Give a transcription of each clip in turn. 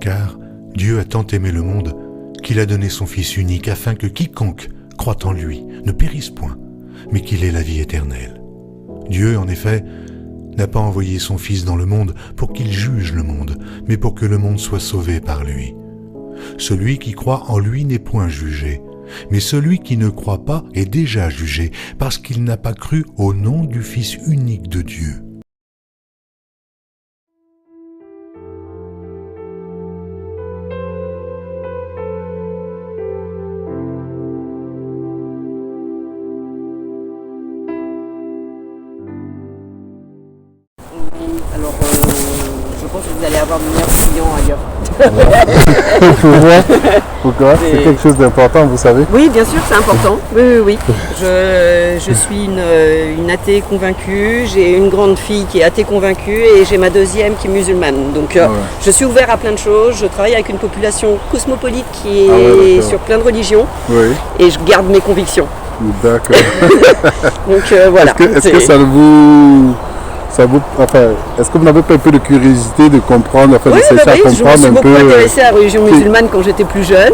Car Dieu a tant aimé le monde qu'il a donné son Fils unique afin que quiconque croit en lui ne périsse point, mais qu'il ait la vie éternelle. Dieu, en effet, n'a pas envoyé son Fils dans le monde pour qu'il juge le monde, mais pour que le monde soit sauvé par lui. Celui qui croit en lui n'est point jugé, mais celui qui ne croit pas est déjà jugé, parce qu'il n'a pas cru au nom du Fils unique de Dieu. Alors, je pense que vous allez avoir de meilleurs clients ailleurs. Pourquoi? C'est quelque chose d'important, vous savez? Oui, bien sûr, c'est important. Oui. Je suis une athée convaincue, j'ai une grande fille qui est athée convaincue et j'ai ma deuxième qui est musulmane. Donc, je suis ouvert à plein de choses. Je travaille avec une population cosmopolite qui est sur plein de religions et je garde mes convictions. D'accord. Donc, voilà. Est-ce que ça vous... est-ce que vous n'avez pas un peu de curiosité de comprendre, de chercher à comprendre un peu? Je me suis beaucoup intéressée à la religion musulmane quand j'étais plus jeune.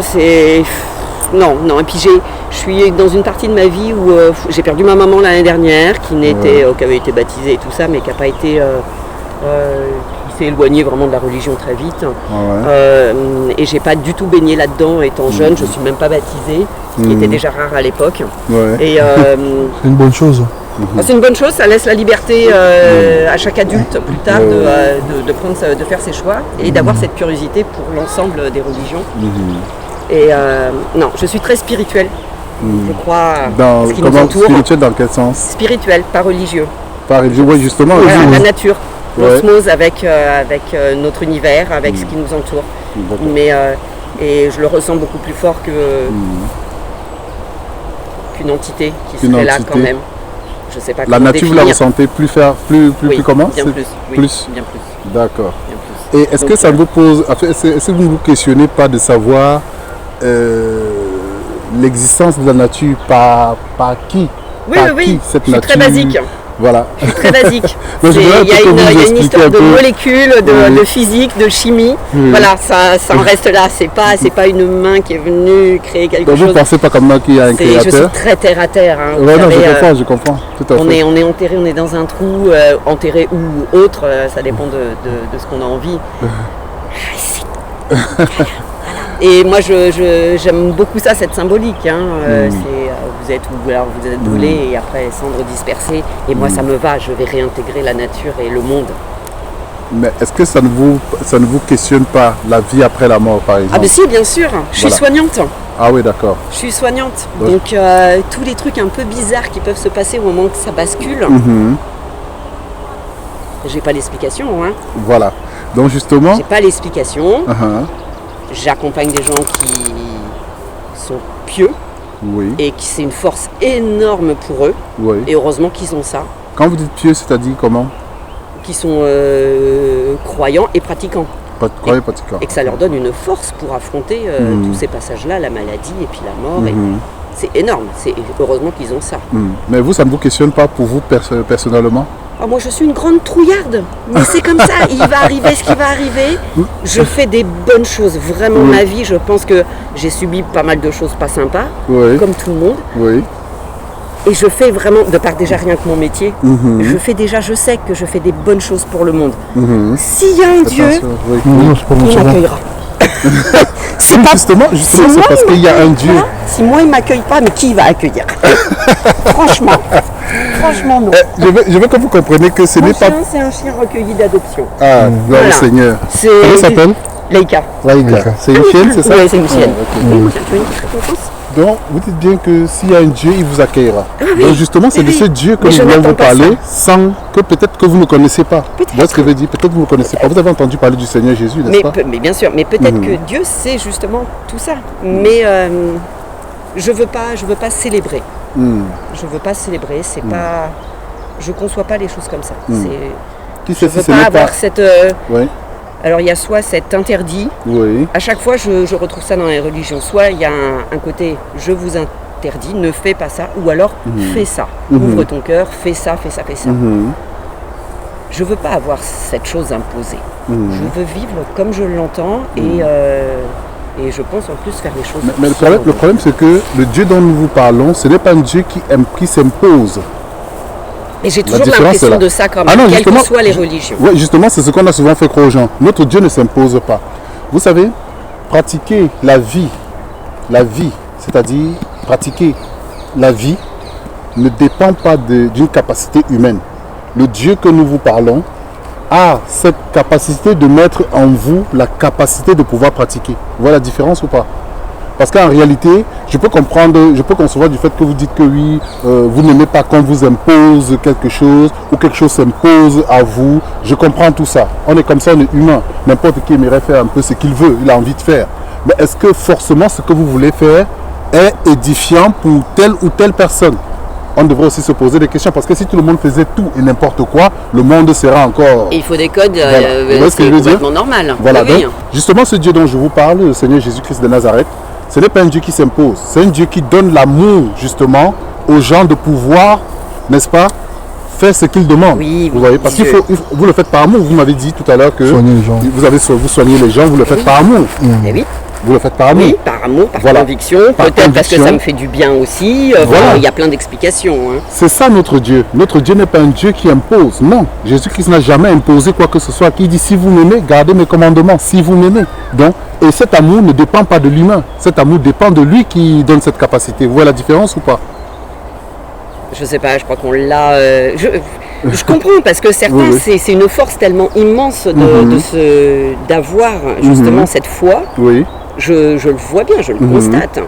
C'est... Non. Et puis je suis dans une partie de ma vie où j'ai perdu ma maman l'année dernière, qui avait été baptisée et tout ça, mais qui n'a pas été... qui s'est éloignée vraiment de la religion très vite. Et j'ai pas du tout baigné là-dedans étant jeune, je suis même pas baptisée, ce qui était déjà rare à l'époque. Et, c'est une bonne chose. C'est une bonne chose, ça laisse la liberté à chaque adulte plus tard de faire ses choix et d'avoir cette curiosité pour l'ensemble des religions. Et non, je suis très spirituelle. Je crois dans ce qui nous entoure. Spirituel dans quel sens? Spirituel, pas religieux. Pas religieux, oui, justement. La nature, l'osmose avec notre univers, avec ce qui nous entoure. Mais et je le ressens beaucoup plus fort qu'une entité qui serait là quand même. Je sais pas la nature, vous la ressentez plus comment? Bien plus. Bien plus. D'accord. Et est-ce que ça vous pose, est-ce que vous ne vous questionnez pas de savoir l'existence de la nature par qui? Oui, cette je suis nature, très basique. Voilà. Je suis très basique. Il y a une histoire de molécules, de physique, de chimie. Voilà, ça en reste là. C'est pas une main qui est venue créer quelque chose. Vous ne pensez pas comme moi qu'il y a un créateur? Je suis très terre à terre. Hein, je comprends. Tout à fait. On est enterré, on est dans un trou, enterré ou autre, ça dépend de ce qu'on a envie. Et moi, j'aime beaucoup ça, cette symbolique. Vous êtes brûlé et après cendres dispersées. Et moi, ça me va. Je vais réintégrer la nature et le monde. Mais est-ce que ça ne vous questionne pas la vie après la mort, par exemple? Ah ben si, bien sûr. Je suis soignante. Ah oui, d'accord. Je suis soignante. Donc, tous les trucs un peu bizarres qui peuvent se passer au moment que ça bascule, j'ai pas l'explication. Voilà. Donc, justement... J'ai pas l'explication. J'accompagne des gens qui sont pieux et qui c'est une force énorme pour eux. Et heureusement qu'ils ont ça. Quand vous dites pieux, c'est-à-dire comment? Qui sont croyants et pratiquants. Et que ça leur donne une force pour affronter tous ces passages-là, la maladie et puis la mort. C'est énorme. Heureusement qu'ils ont ça. Mais vous, ça ne vous questionne pas pour vous personnellement? Moi, je suis une grande trouillarde, mais c'est comme ça, il va arriver ce qui va arriver. Je fais des bonnes choses, vraiment ma vie. Je pense que j'ai subi pas mal de choses pas sympas, comme tout le monde. Et je fais vraiment, de part déjà rien que mon métier, je sais que je fais des bonnes choses pour le monde. S'il y a un Dieu, il m'accueillera. Justement, c'est parce qu'il y a un Dieu. Si moi il ne m'accueille pas, mais qui va accueillir? Franchement non. Je veux que vous compreniez que ce n'est pas... C'est un chien recueilli d'adoption. Ah, gloire au Seigneur. Comment ça s'appelle? Laïka. C'est une chienne, c'est ça? Oui, c'est une chienne. Donc, vous dites bien que s'il y a un Dieu, il vous accueillera. Donc, justement, c'est de ce Dieu que nous voulons vous parler, sans que peut-être que vous ne connaissez pas. Voilà ce que je veux dire. Peut-être que vous ne connaissez pas. Vous avez entendu parler du Seigneur Jésus, n'est-ce pas? Mais bien sûr, mais peut-être que Dieu sait justement tout ça. Mais je veux pas célébrer. Je veux pas célébrer. C'est pas. Je conçois pas les choses comme ça. Je veux pas avoir cette. Alors il y a soit cet interdit, à chaque fois je retrouve ça dans les religions, soit il y a un côté je vous interdis, ne fais pas ça, ou alors fais ça, ouvre ton cœur, fais ça. je veux pas avoir cette chose imposée. Je veux vivre comme je l'entends et je pense en plus faire les choses. Mais le problème, c'est que le Dieu dont nous vous parlons, ce n'est pas un Dieu qui s'impose. Et j'ai toujours l'impression de ça quand même, quelles que soient les religions. Oui, justement, c'est ce qu'on a souvent fait croire aux gens. Notre Dieu ne s'impose pas. Vous savez, pratiquer la vie, c'est-à-dire pratiquer la vie, ne dépend pas d'une capacité humaine. Le Dieu que nous vous parlons a cette capacité de mettre en vous la capacité de pouvoir pratiquer. Vous voyez la différence ou pas? Parce qu'en réalité, je peux concevoir du fait que vous dites que oui, vous n'aimez pas qu'on vous impose quelque chose ou quelque chose s'impose à vous. Je comprends tout ça. On est comme ça, on est humain. N'importe qui aimerait faire un peu ce qu'il veut, il a envie de faire. Mais est-ce que forcément ce que vous voulez faire est édifiant pour telle ou telle personne? On devrait aussi se poser des questions parce que si tout le monde faisait tout et n'importe quoi, le monde sera encore... Et il faut des codes, voilà. c'est complètement normal. Voilà, oui. Donc, justement ce Dieu dont je vous parle, le Seigneur Jésus-Christ de Nazareth, ce n'est pas un Dieu qui s'impose, c'est un Dieu qui donne l'amour justement aux gens de pouvoir, n'est-ce pas, faire ce qu'il demande. Oui, vous voyez, parce vous le faites par amour. Vous m'avez dit tout à l'heure que vous soignez les gens, vous le faites par amour. Eh oui. Vous le faites par amour. Oui, par amour, par conviction, peut-être parce que ça me fait du bien aussi. Voilà. Il y a plein d'explications. Hein. C'est ça notre Dieu. Notre Dieu n'est pas un Dieu qui impose. Non, Jésus-Christ n'a jamais imposé quoi que ce soit. Qui dit si vous m'aimez, gardez mes commandements. Si vous m'aimez. Donc, et cet amour ne dépend pas de l'humain. Cet amour dépend de lui qui donne cette capacité. Vous voyez la différence ou pas? Je sais pas, je crois qu'on l'a... Je comprends parce que certains, c'est une force tellement immense d'avoir justement cette foi. Oui. Je le vois bien, je le constate.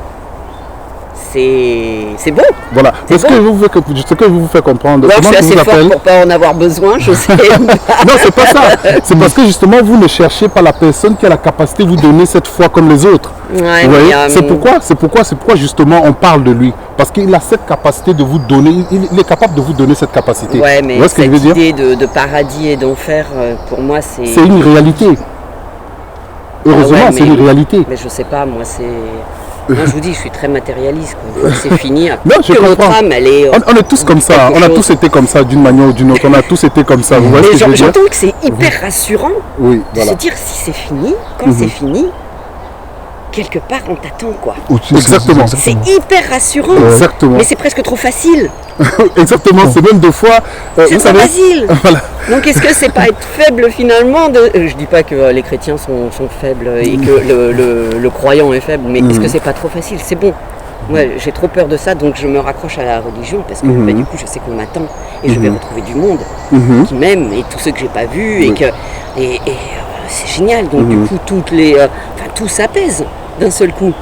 C'est beau. Voilà. Ce que vous vous fait comprendre. Alors, je suis assez fort pour pas en avoir besoin, je sais. Non, c'est pas ça. C'est parce que justement, vous ne cherchez pas la personne qui a la capacité de vous donner cette foi comme les autres. Ouais, vous voyez, c'est pourquoi justement on parle de lui. Parce qu'il a cette capacité de vous donner, il est capable de vous donner cette capacité. Ouais, mais cette idée de paradis et d'enfer, pour moi, c'est... C'est une réalité. Heureusement, c'est une réalité. Mais je sais pas, moi, c'est... Moi, je vous dis, je suis très matérialiste. C'est fini. Non, je comprends. Notre âme, elle est, on est tous comme ça. On a tous été comme ça d'une manière ou d'une autre. On a tous été comme ça. Vous voyez ce que je veux dire? J'entends que c'est hyper rassurant de se dire si c'est fini, quand c'est fini, quelque part on t'attend quoi. Exactement. C'est hyper rassurant. Exactement. Mais c'est presque trop facile. Exactement. C'est même deux fois. C'est trop facile. Voilà. Donc est-ce que c'est pas être faible finalement Je dis pas que les chrétiens sont faibles et que le croyant est faible, mais est-ce que c'est pas trop facile? C'est bon. Ouais, j'ai trop peur de ça, donc je me raccroche à la religion parce que du coup je sais qu'on m'attend et je vais retrouver du monde qui m'aime et tous ceux que j'ai pas vus et c'est génial. Donc du coup tout s'apaise d'un seul coup.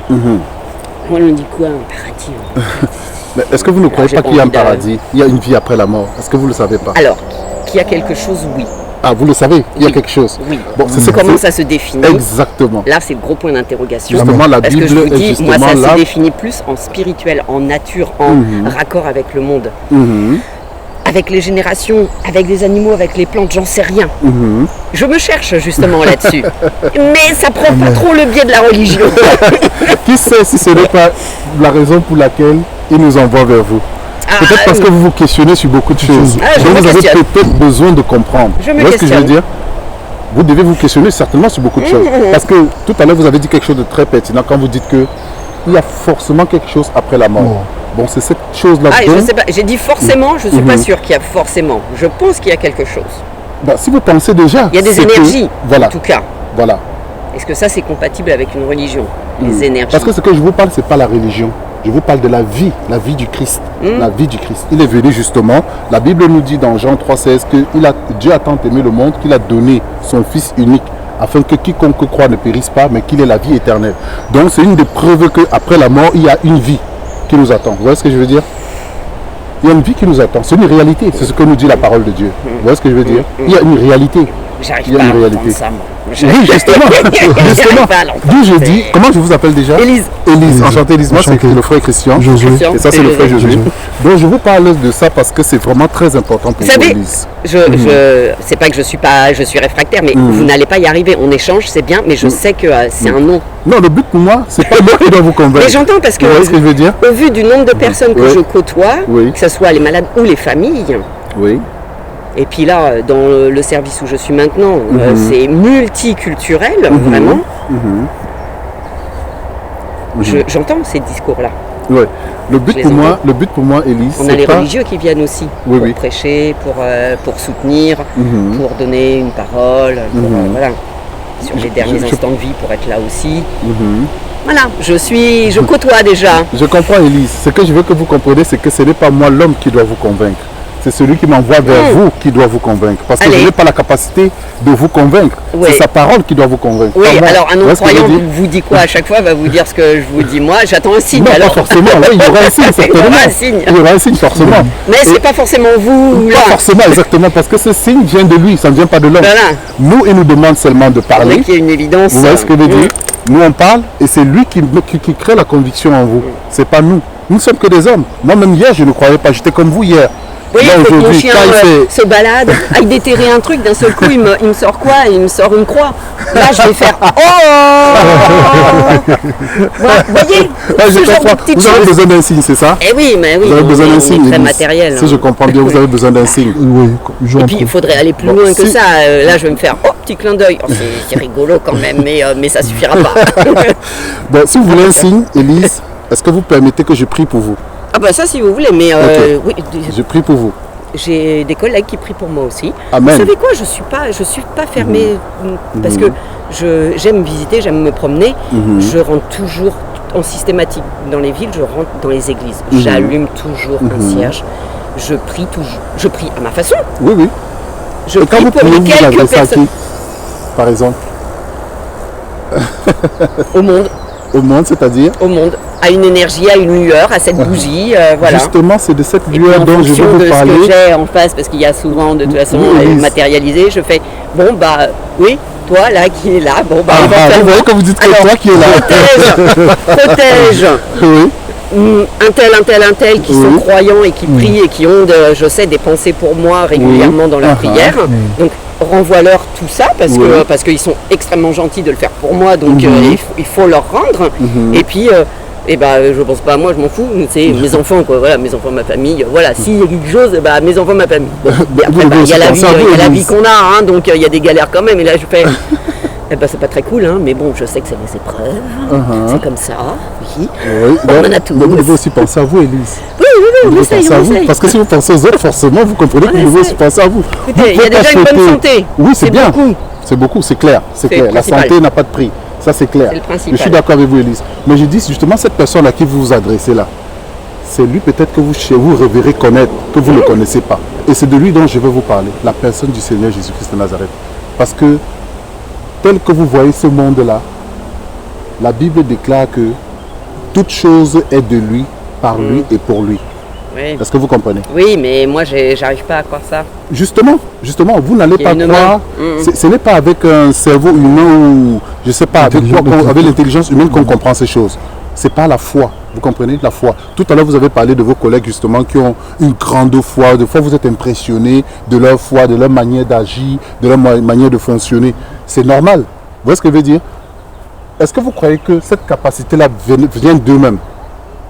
On me dit quoi, un paradis? Mais est-ce que vous ne croyez pas qu'il y a un paradis? Il y a une vie après la mort? Est-ce que vous ne le savez pas? Alors, qu'il y a quelque chose, oui. Ah, vous le savez, il y a quelque chose. Oui. Bon, comment ça se définit? Exactement. Là, c'est le gros point d'interrogation. Justement, la Bible parce que je vous dis, justement moi, ça là... se définit plus en spirituel, en nature, en raccord avec le monde. Avec les générations, avec les animaux, avec les plantes, j'en sais rien. Je me cherche justement là-dessus. Mais ça prend pas trop le biais de la religion. Qui sait si ce n'est pas la raison pour laquelle il nous envoie vers vous? Peut-être parce que vous vous questionnez sur beaucoup de choses. Donc vous avez peut-être besoin de comprendre. Vous voyez ce que je veux dire? Vous devez vous questionner certainement sur beaucoup de choses. Parce que tout à l'heure, vous avez dit quelque chose de très pertinent quand vous dites qu'il y a forcément quelque chose après la mort. Bon, c'est cette chose-là. Je sais pas. J'ai dit forcément, je ne suis pas sûr qu'il y a forcément. Je pense qu'il y a quelque chose. Bah, si vous pensez déjà... Il y a des énergies, voilà. en tout cas. Voilà. Est-ce que ça, c'est compatible avec une religion? Les énergies. Parce que ce que je vous parle, ce n'est pas la religion. Je vous parle de la vie du Christ. La vie du Christ. Il est venu justement, la Bible nous dit dans Jean 3,16 que Dieu a tant aimé le monde qu'il a donné son Fils unique afin que quiconque croit ne périsse pas, mais qu'il ait la vie éternelle. Donc c'est une des preuves qu'après la mort, il y a une vie qui nous attend. Vous voyez ce que je veux dire? Il y a une vie qui nous attend. C'est une réalité. C'est ce que nous dit la parole de Dieu. Vous voyez ce que je veux dire? Il y a une réalité. J'arrive pas à entendre ça, moi. Oui, justement. D'où je dis, comment je vous appelle déjà? Élise. Élise, enchanté Élise. Moi, c'est le frère Christian. Et ça, c'est le frère Josué. Donc, je vous parle de ça parce que c'est vraiment très important pour vous, Élise. C'est pas que je suis réfractaire, mais vous n'allez pas y arriver. On échange, c'est bien, mais je sais que c'est un non. Non, le but pour moi, c'est pas moi qui dois vous convaincre. Mais j'entends parce que, vous voyez ce que je veux dire? Au vu du nombre de personnes que je côtoie, que ce soit les malades ou les familles, Et puis là, dans le service où je suis maintenant, c'est multiculturel, vraiment. J'entends ces discours-là. Ouais. Le but pour moi, Élise, on a les religieux qui viennent aussi pour prêcher, pour soutenir, pour donner une parole, voilà, sur les derniers instants de vie, pour être là aussi. Voilà, je côtoie déjà. Je comprends, Élise. Ce que je veux que vous compreniez, c'est que ce n'est pas moi l'homme qui doit vous convaincre. C'est celui qui m'envoie vers vous qui doit vous convaincre. Parce que je n'ai pas la capacité de vous convaitre. C'est sa parole qui doit vous convaincre. Oui, alors un non-croyant vous dit quoi à chaque fois, va vous dire ce que je vous dis moi. J'attends un signe. Non, alors. pas forcément. Là, il y aura un signe, certainement. Il y aura un signe, forcément. Mais ce n'est pas forcément vous. Pas forcément, exactement. Parce que ce signe vient de lui, ça ne vient pas de l'homme. Voilà. Nous, il nous demande seulement de parler. Il y a une évidence. Vous voyez ce que je veux dire? Nous, on parle et c'est lui qui crée la conviction en vous. C'est pas nous. Nous ne sommes que des hommes. Moi-même, hier, je ne croyais pas. J'étais comme vous hier. Oui, mon chien se balade, aille déterrer un truc, d'un seul coup il me sort quoi? Il me sort une croix. Là je vais faire vous voyez, vous avez besoin d'un signe, c'est ça? Eh oui, mais oui, vous avez besoin d'un signe, très matériel. Si je comprends bien, vous avez besoin d'un signe. Oui. Et puis il faudrait aller plus loin que ça. Là je vais me faire petit clin d'œil. C'est rigolo quand même, mais ça suffira pas. Bon, si vous voulez un signe, Élise, est-ce que vous permettez que je prie pour vous? Ah bah ça si vous voulez, mais oui, je prie pour vous. J'ai des collègues qui prient pour moi aussi. Amen. Vous savez quoi, je suis pas fermée parce que j'aime visiter, j'aime me promener. Je rentre toujours en systématique dans les villes, je rentre dans les églises. J'allume toujours un cierge. Je prie toujours. Je prie à ma façon. Oui. Je prie pour quelques personnes. Par exemple. Au monde. Au monde, c'est-à-dire? Au monde, à une énergie, à une lueur, à cette bougie, voilà. Justement, c'est de cette lueur dont je veux vous parler. En fonction de ce que j'ai en face, parce qu'il y a souvent, de toute façon, matérialisé, je fais, bon bah, oui, toi là qui est là, bon bah, vous voyez comme vous dites que alors, toi qui est là. Protège. Oui. Un tel qui sont croyants et qui prient et qui ont, je sais, des pensées pour moi régulièrement dans leur prière. Donc, renvoie-leur tout ça parce qu'ils sont extrêmement gentils de le faire pour moi, donc il faut leur rendre. Et puis je pense pas à moi, je m'en fous, c'est mes enfants quoi, voilà, mes enfants, ma famille, voilà, s'il y a quelque chose, mes enfants, ma famille. Et après il y a la vie qu'on a, hein, donc il y a des galères quand même, et là je fais c'est pas très cool, hein, mais bon, je sais que c'est des épreuves, c'est comme ça, oui. On en a tous. Vous devez aussi penser à vous, Élise. Oui, on essaye. Parce que si vous pensez aux autres, forcément, vous comprenez que vous devez aussi penser à vous. Écoutez, il y a déjà une bonne santé. Oui, c'est bien. Beaucoup. C'est beaucoup, c'est clair. La santé n'a pas de prix. Ça, c'est clair. C'est le principal. Je suis d'accord avec vous, Élise. Mais je dis justement, cette personne à qui vous vous adressez là, c'est lui peut-être que vous reverrez connaître, que vous ne connaissez pas. Et c'est de lui dont je veux vous parler, la personne du Seigneur Jésus-Christ de Nazareth. Parce que, tel que vous voyez ce monde-là, la Bible déclare que toute chose est de lui, par lui et pour lui. Oui. Est-ce que vous comprenez? Oui, mais moi, j'arrive pas à croire ça. Justement, vous n'allez pas croire. Ce n'est pas avec un cerveau humain ou, je ne sais pas, avec l'intelligence humaine qu'on comprend ces choses. C'est pas la foi. Vous comprenez? La foi. Tout à l'heure, vous avez parlé de vos collègues, justement, qui ont une grande foi. Des fois, vous êtes impressionné de leur foi, de leur manière d'agir, de leur manière de fonctionner. C'est normal. Vous voyez ce que je veux dire? Est-ce que vous croyez que cette capacité-là vient d'eux-mêmes?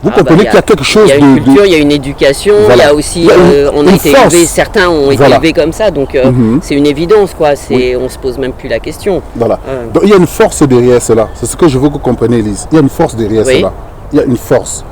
Vous comprenez qu'il y a quelque chose de... Il y a une culture, il y a une éducation, voilà. Il y a aussi... on a été élevés, certains ont été élevés comme ça, donc c'est une évidence, quoi. On ne se pose même plus la question. Voilà. Donc il y a une force derrière cela. C'est ce que je veux que vous compreniez, Élise. Il y a une force derrière cela. Il y a une force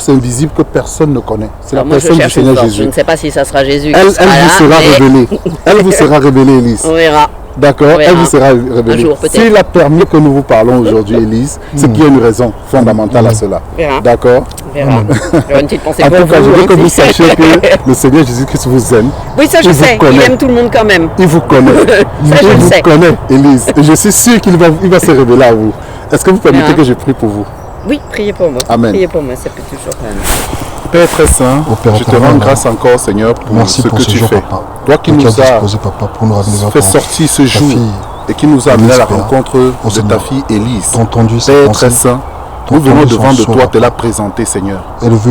invisible que personne ne connaît. C'est la personne du Seigneur Jésus. Je ne sais pas si ça sera Jésus. Elle vous sera révélée. Elle vous sera révélée, Élise. On verra. D'accord, elle vous sera révélée. S'il a permis que nous vous parlons aujourd'hui, Élise, c'est qu'il y a une raison fondamentale à cela. D'accord? J'aurais une petite pensée pour vous. En tout cas, je veux que vous sachiez que le Seigneur Jésus-Christ vous aime. Oui, ça je sais. Il aime tout le monde quand même. Il vous connaît. Ça je le sais. Il vous connaît, Élise. Et je suis sûr qu'il va se révéler à vous. Est-ce que vous permettez que je prie pour vous? Oui, priez pour moi. Amen. Priez pour moi, ça peut toujours Père très saint, je te rends grâce encore, Seigneur, pour ce que tu fais. Toi qui nous as fait sortir ce jour et qui nous a amené à la rencontre de ta fille Élise. Père très saint, nous venons devant de toi te la présenter, Seigneur.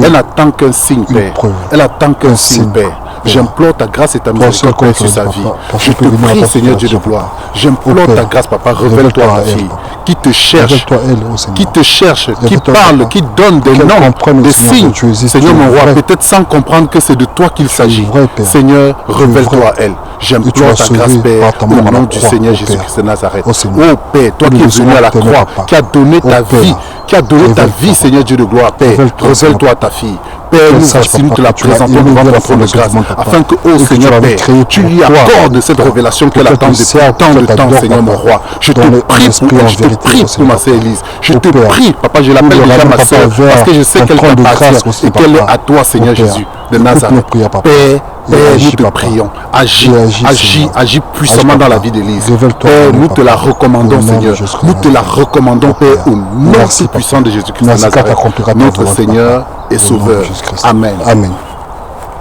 Elle attend qu'un signe, Père. Elle attend qu'un signe, Père. J'implore ta grâce et ta miséricorde, Père, sur sa vie. Je te prie, Seigneur Dieu de gloire. J'implore ta grâce, Papa. Révèle-toi à ta fille. qui te cherche, Révèle-toi elle, ô Seigneur. qui te cherche, qui Révèle-toi, parle, papa. qui donne des Qu'elle noms, comprenne, des Seigneur, signes. que tu existes, Seigneur tu es mon roi, vrai. peut-être sans comprendre que c'est de toi qu'il s'agit. vrai, Père. Seigneur, Tu es révèle-toi vrai. à elle. Et tu J'implore l'as ta sauvé grâce, Père, par ta mort au à la nom du croix, Seigneur ô Jésus-Christ de Père. Nazareth. Ô Seigneur. Oh Père, toi Nous qui es besoin venu à la de t'aimer, croix, papa. qui as donné Ô ta Père. vie, qui a donné ta Révèle-toi. vie, Seigneur Dieu de gloire, Père, Révèle-toi, révèle-toi à Seigneur. ta fille. Père, Qu'elle nous sache, voici, nous te papa, la que tu l'as présentons aimée devant bien ton trône de avant grâce, le monde, papa. afin que, Et oh que tu Seigneur l'avais Père, créée tu pour lui toi, accordes cette Père. révélation Pour qu'elle qu'elle attend te depuis serve, tant de qu'elle temps, t'adore, Seigneur mon papa. roi. Je te Dans prie, l'esprit, en je te vérité, prie ô pour Seigneur, ma sœur papa. Élise. Je Ô te Père. prie, papa, je l'appelle Nous déjà ramène, ma papa, sœur, vers parce que je sais ton qu'elle trône de grâce t'appartient aussi, et qu'elle est papa. à toi, Seigneur Ô Père. Jésus de Écoute Nazareth. nos prières, papa. Père, Et Père, agis, nous te papa. prions. Agis, Et agis, agis, Seigneur. agis puissamment Agis, dans la papa. vie d'Élise. Révèle-toi Père, à nous, nous te papa. la recommandons, Au nom de Seigneur. Jésus-Christ Nous te la Nazareth. recommandons, Ô Père, Père. au nom Merci, si papa. puissant de Jésus-Christ de Merci, car Nazareth. t'accompliras ta Notre volonté, Seigneur papa. et Au nom de Sauveur. Jésus-Christ. Amen. Amen.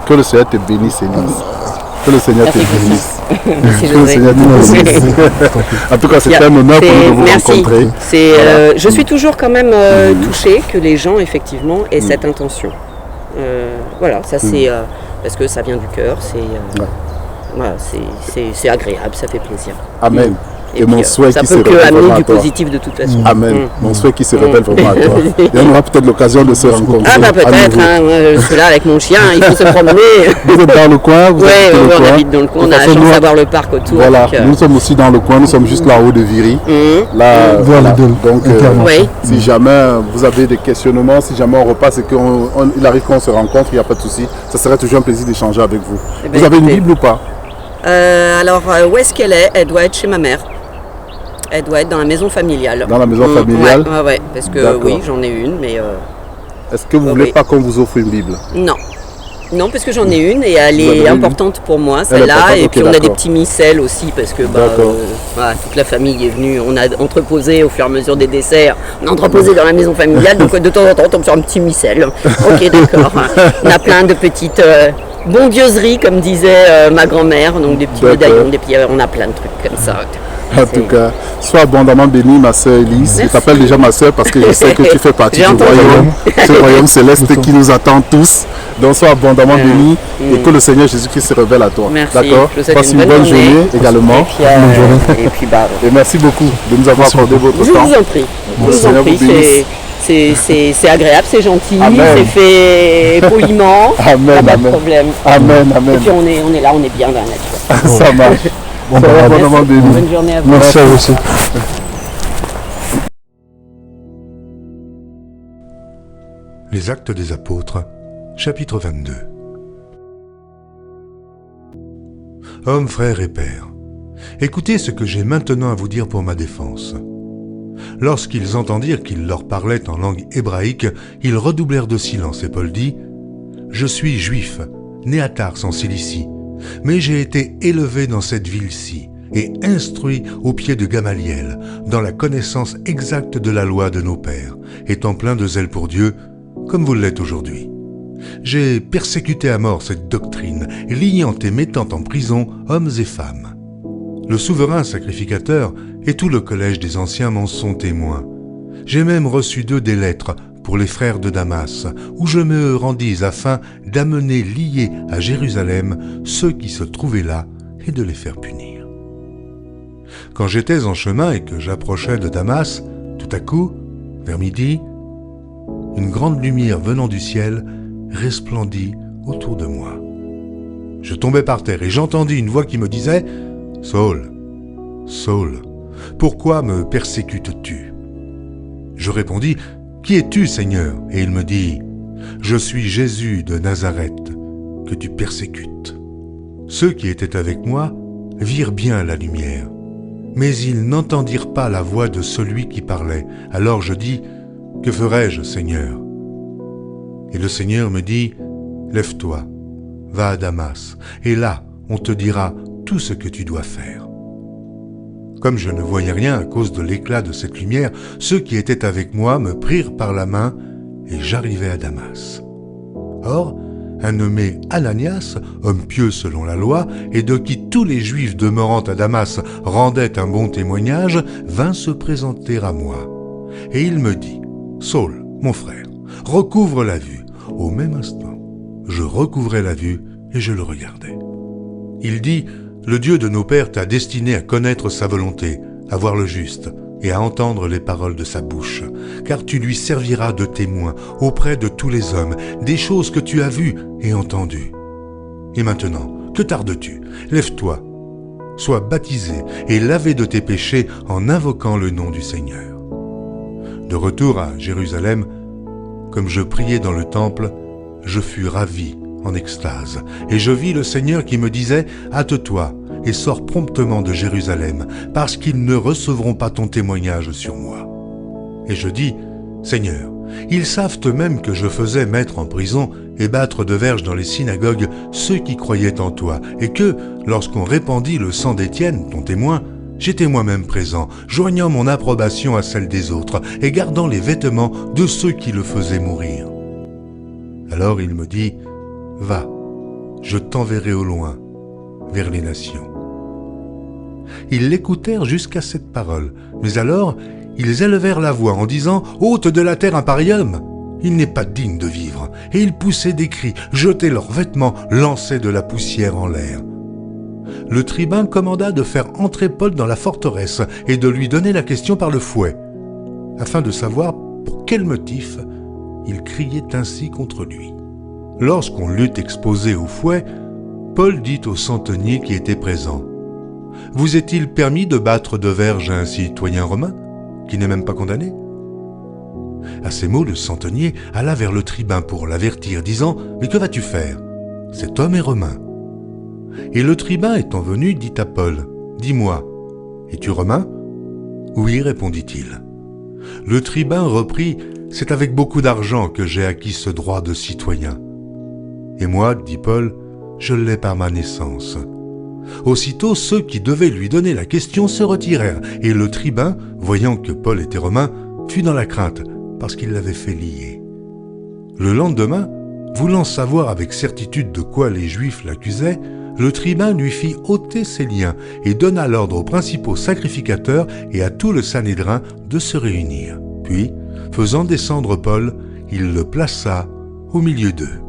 Que le Seigneur te bénisse, Élise. Que le Seigneur te Merci, bénisse. Merci, Que le José. Seigneur te bénisse. En tout cas, c'est un honneur pour nous de vous Merci. rencontrer. Je suis toujours quand même touchée que les gens effectivement aient cette intention. Voilà, ça c'est parce que ça vient du cœur, voilà, c'est agréable, ça fait plaisir. Amen. Et mon souhait ça qui se peut que révèle amener vraiment à du toi. positif de toute façon. Amen. Mon souhait qui se révèle vraiment à toi. Et on aura peut-être l'occasion de se rencontrer. Ah bah à peut-être, nouveau. hein, moi, je suis là avec mon chien, il faut se promener. Vous êtes dans le coin, vous Ouais, habitez le on coin. habite dans le coin, De on a la toute façon, chance nous, d'avoir le parc autour. Voilà, donc, nous sommes aussi dans le coin, nous sommes juste là-haut de Viry. Là, Vers voilà. les deux, Donc, intervention. Oui. si jamais vous avez des questionnements, si jamais on repasse et qu'il arrive qu'on se rencontre, il n'y a pas de souci. Ça serait toujours un plaisir d'échanger avec vous. Eh ben, Vous avez une écoutez. Bible ou pas? Alors, où est-ce qu'elle est? Elle doit être chez ma mère. Elle doit être dans la maison familiale. Dans la maison familiale? Ouais, parce que D'accord. oui, j'en ai une, mais Est-ce que vous ne voulez oui. pas qu'on vous offre une Bible? non. Non, parce que j'en ai une et elle Vous avez est une? importante pour moi, Elle est celle-là. importante, Et ok, puis on a des d'accord. petits micelles aussi, parce que D'accord. voilà, toute la famille est venue. On a entreposé au fur et à mesure des desserts. On a entreposé dans la maison familiale, donc de temps en temps on tombe sur un petit micelle. Ok, d'accord. On a plein de petites bondieuseries, comme disait ma grand-mère, donc des petits D'accord. médaillons, on a plein de trucs comme ça. En tout cas, sois abondamment bénie, ma sœur Élise. Je Merci. t'appelle déjà ma sœur parce que je sais que tu fais partie J'ai du entendu. royaume, ce royaume céleste qui nous attend tous. Donc sois abondamment bénie et que le Seigneur Jésus-Christ se révèle à toi. Merci. D'accord? Je vous souhaite Passe une bonne journée également. Et puis, et puis, Et merci beaucoup de nous avoir accordé votre je temps. vous en prie. Je vous en Seigneur prie. vous bénisse. C'est agréable, c'est gentil, Amen. c'est fait poliment. Amen, Pas de amen. problème. Amen, Et amen. puis on est là, on est bien dans la nature. Ça marche. Bon, Sois bah, abondamment bénie. Bonne journée à vous. merci à vous aussi. Les Actes des Apôtres, chapitre 22. Hommes, frères et pères, écoutez ce que j'ai maintenant à vous dire pour ma défense. Lorsqu'ils entendirent qu'il leur parlait en langue hébraïque, ils redoublèrent de silence et Paul dit « Je suis juif, né à Tars en Cilicie, mais j'ai été élevé dans cette ville-ci et instruit au pied de Gamaliel, dans la connaissance exacte de la loi de nos pères, étant plein de zèle pour Dieu, comme vous l'êtes aujourd'hui. J'ai persécuté à mort cette doctrine, liant et mettant en prison hommes et femmes. Le souverain sacrificateur et tout le collège des anciens m'en sont témoins. J'ai même reçu d'eux des lettres pour les frères de Damas, où je me rendis afin d'amener liés à Jérusalem ceux qui se trouvaient là et de les faire punir. Quand j'étais en chemin et que j'approchais de Damas, tout à coup, vers midi, une grande lumière venant du ciel resplendit autour de moi. Je tombais par terre et j'entendis une voix qui me disait « Saul, Saul, pourquoi me persécutes-tu » Je répondis « Qui es-tu, Seigneur » Et il me dit « Je suis Jésus de Nazareth, que tu persécutes. » Ceux qui étaient avec moi virent bien la lumière, mais ils n'entendirent pas la voix de celui qui parlait. Alors je dis « Que ferai-je, Seigneur » Et le Seigneur me dit « Lève-toi, va à Damas, et là on te dira tout ce que tu dois faire. » Comme je ne voyais rien à cause de l'éclat de cette lumière, ceux qui étaient avec moi me prirent par la main, et j'arrivai à Damas. Or, un nommé Ananias, homme pieux selon la loi, et de qui tous les Juifs demeurant à Damas rendaient un bon témoignage, vint se présenter à moi. Et il me dit « Saul, mon frère, recouvre la vue. » Au même instant, je recouvrais la vue et je le regardais. Il dit « Le Dieu de nos pères t'a destiné à connaître sa volonté, à voir le juste et à entendre les paroles de sa bouche, car tu lui serviras de témoin auprès de tous les hommes des choses que tu as vues et entendues. Et maintenant, que tardes-tu? Lève-toi, sois baptisé et lavé de tes péchés en invoquant le nom du Seigneur. » De retour à Jérusalem, comme je priais dans le temple, je fus ravi en extase, et je vis le Seigneur qui me disait « Hâte-toi et sors promptement de Jérusalem, parce qu'ils ne recevront pas ton témoignage sur moi. » Et je dis « Seigneur, ils savent eux-mêmes que je faisais mettre en prison et battre de verges dans les synagogues ceux qui croyaient en toi, et que, lorsqu'on répandit le sang d'Étienne, ton témoin, j'étais moi-même présent, joignant mon approbation à celle des autres, et gardant les vêtements de ceux qui le faisaient mourir. » Alors il me dit « Va, je t'enverrai au loin, vers les nations. » Ils l'écoutèrent jusqu'à cette parole, mais alors ils élevèrent la voix en disant « Hôte de la terre imparium, il n'est pas digne de vivre. » Et ils poussaient des cris, jetaient leurs vêtements, lançaient de la poussière en l'air. Le tribun commanda de faire entrer Paul dans la forteresse et de lui donner la question par le fouet, afin de savoir pour quel motif il criait ainsi contre lui. Lorsqu'on l'eut exposé au fouet, Paul dit au centenier qui était présent, « Vous est-il permis de battre de verges un citoyen romain, qui n'est même pas condamné ?» À ces mots, le centenier alla vers le tribun pour l'avertir, disant « Mais que vas-tu faire? Cet homme est romain. » Et le tribun étant venu, dit à Paul, « Dis-moi, es-tu romain ?» ?»« Oui, répondit-il. » Le tribun reprit, « C'est avec beaucoup d'argent que j'ai acquis ce droit de citoyen. » « Et moi, dit Paul, je l'ai par ma naissance. » Aussitôt, ceux qui devaient lui donner la question se retirèrent, et le tribun, voyant que Paul était romain, fut dans la crainte, parce qu'il l'avait fait lier. Le lendemain, voulant savoir avec certitude de quoi les Juifs l'accusaient, le tribun lui fit ôter ses liens et donna l'ordre aux principaux sacrificateurs et à tout le Sanhédrin de se réunir. Puis, faisant descendre Paul, il le plaça au milieu d'eux.